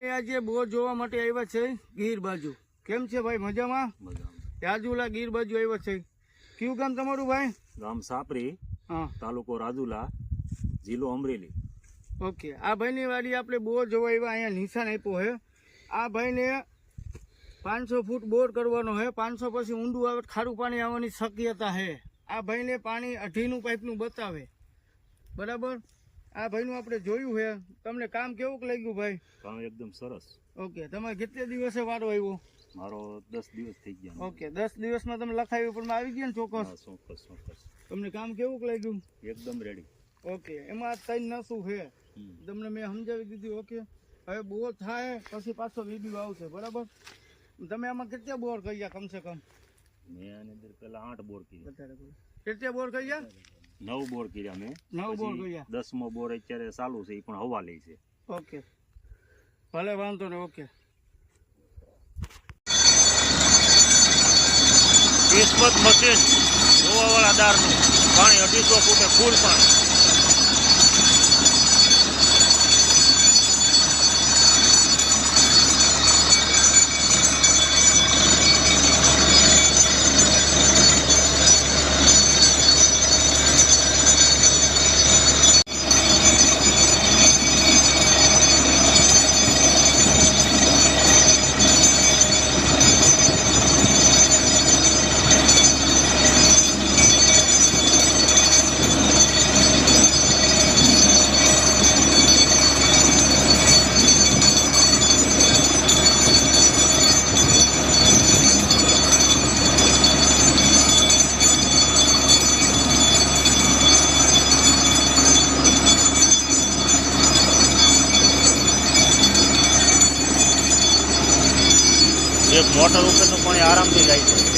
આજે બોર જોવા માટે આવ્યા છે ગીર બાજુ. કેમ છે ભાઈ, મજામાં? રાજુલા ગીર બાજુ આવ્યા છે. કયું ગામ તમારું ભાઈ? ગામ સાપરી, હા, તાલુકો રાજુલા, જિલ્લો અમરેલી. ઓકે. આ ભાઈની વાડી આપણે બોર જોવા આવ્યા, અહીંયા નિશાન આપ્યો છે. આ ભાઈને 500 ફૂટ બોર કરવાનો છે. 500 પછી ઊંડું આવે, ખારું પાણી આવવાની શક્યતા છે. આ ભાઈને પાણી 2.5નું પાઇપનું બતાવે, બરાબર. આ ભાઈનું આપણે જોયું છે. તમને કામ કેવું લાગ્યું ભાઈ? કામ એકદમ સરસ. ઓકે. તમારે કેટલા દિવસે વારો આવ્યો? મારો 10 દિવસ થઈ ગયા. ઓકે, 10 દિવસમાં તમે લખાવ્યું પણ આવી ગયા ને ચોક્કસ? ચોક્કસ. તમને કામ કેવું લાગ્યું? એકદમ રેડી. ઓકે. એમાં 3 નસું છે, તમને મેં સમજાવી દીધી. ઓકે. હવે બોર થાય પછી પાછો વિડીયો આવશે, બરાબર. તમે આમાં કેટલા બોર કર્યા કમસે કમ? મેં આની અંદર પેલા 8 બોર કર્યા. કેટલા બોર કર્યા? 9 બોર કર્યા મેં. 9 બોર કર્યા. 10મો બોર અત્યારે ચાલુ છે, એ પણ હવા લે છે. ઓકે, ભલે, વાંધો નહીં. ઓકે. કિસ્મત મશીન જોવાવાળા દારનું પાણી 250 ફૂટે ફૂલ પાણી. એક મોટર ઉપરનું પાણી આરામથી જાય છે.